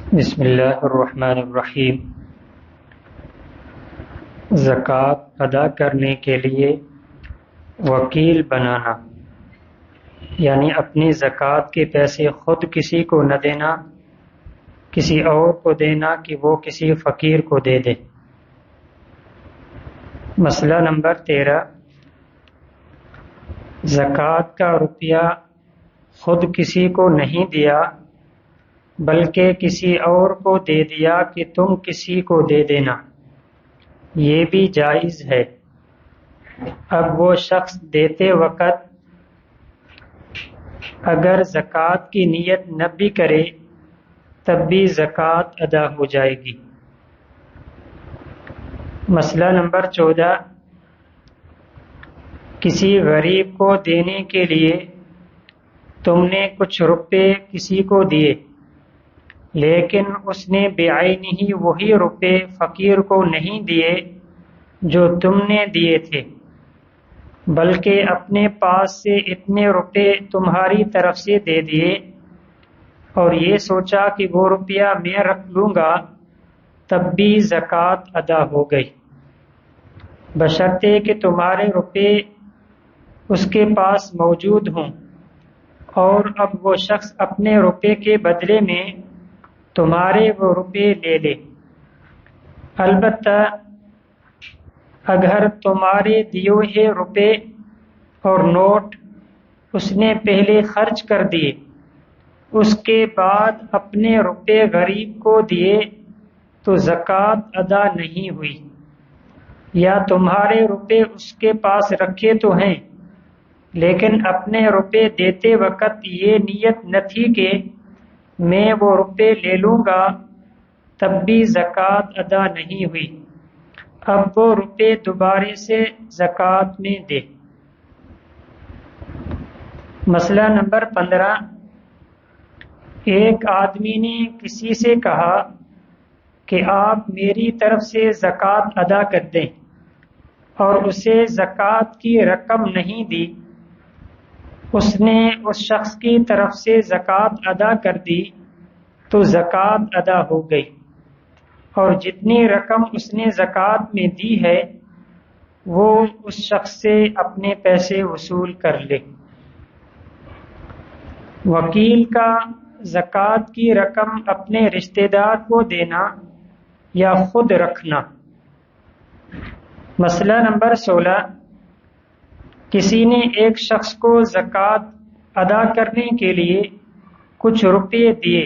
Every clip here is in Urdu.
بسم اللہ الرحمن الرحیم۔ زکوٰۃ ادا کرنے کے لیے وکیل بنانا، یعنی اپنی زکوٰۃ کے پیسے خود کسی کو نہ دینا، کسی اور کو دینا کہ وہ کسی فقیر کو دے دے۔ مسئلہ نمبر 13، زکوٰۃ کا روپیہ خود کسی کو نہیں دیا بلکہ کسی اور کو دے دیا کہ تم کسی کو دے دینا، یہ بھی جائز ہے۔ اب وہ شخص دیتے وقت اگر زکوٰۃ کی نیت نہ بھی کرے تب بھی زکوٰۃ ادا ہو جائے گی۔ مسئلہ نمبر 14، کسی غریب کو دینے کے لیے تم نے کچھ روپے کسی کو دیے، لیکن اس نے بعینہ وہی روپے فقیر کو نہیں دیے جو تم نے دیے تھے، بلکہ اپنے پاس سے اتنے روپے تمہاری طرف سے دے دیے اور یہ سوچا کہ وہ روپیہ میں رکھ لوں گا، تب بھی زکوٰۃ ادا ہو گئی، بشرطے کہ تمہارے روپے اس کے پاس موجود ہوں، اور اب وہ شخص اپنے روپے کے بدلے میں تمہارے وہ روپے لے لے۔ البتہ اگر تمہارے دیے ہوئے روپے اور نوٹ اس نے پہلے خرچ کر دیے، اس کے بعد اپنے روپے غریب کو دیے تو زکوٰۃ ادا نہیں ہوئی، یا تمہارے روپے اس کے پاس رکھے تو ہیں لیکن اپنے روپے دیتے وقت یہ نیت نہ تھی کہ میں وہ روپے لے لوں گا، تب بھی زکوٰۃ ادا نہیں ہوئی۔ اب وہ روپے دوبارے سے زکوٰۃ میں دے۔ مسئلہ نمبر 15، ایک آدمی نے کسی سے کہا کہ آپ میری طرف سے زکوٰۃ ادا کر دیں، اور اسے زکوٰۃ کی رقم نہیں دی۔ اس نے اس شخص کی طرف سے زکوٰۃ ادا کر دی تو زکوٰۃ ادا ہو گئی، اور جتنی رقم اس نے زکوٰۃ میں دی ہے وہ اس شخص سے اپنے پیسے وصول کر لے۔ وکیل کا زکوٰۃ کی رقم اپنے رشتہ دار کو دینا یا خود رکھنا۔ مسئلہ نمبر 16، کسی نے ایک شخص کو زکوٰۃ ادا کرنے کے لیے کچھ روپے دیے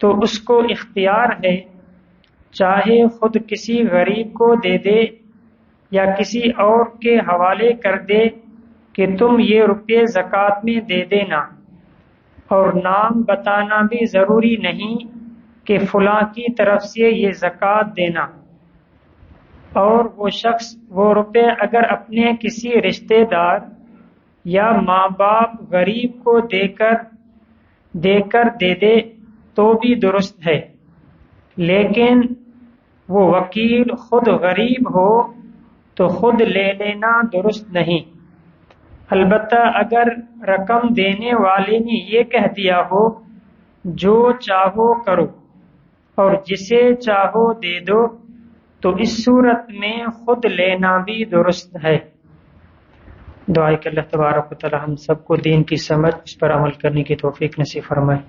تو اس کو اختیار ہے، چاہے خود کسی غریب کو دے دے یا کسی اور کے حوالے کر دے کہ تم یہ روپے زکوٰۃ میں دے دینا، اور نام بتانا بھی ضروری نہیں کہ فلاں کی طرف سے یہ زکوٰۃ دینا۔ اور وہ شخص وہ روپے اگر اپنے کسی رشتہ دار یا ماں باپ غریب کو دے کر دے دے تو بھی درست ہے، لیکن وہ وکیل خود غریب ہو تو خود لے لینا درست نہیں۔ البتہ اگر رقم دینے والے نے یہ کہہ دیا ہو جو چاہو کرو اور جسے چاہو دے دو تو اس صورت میں خود لینا بھی درست ہے۔ دعا کہ اللہ تبارک و تعالی ہم سب کو دین کی سمجھ، اس پر عمل کرنے کی توفیق نصیب فرمائے۔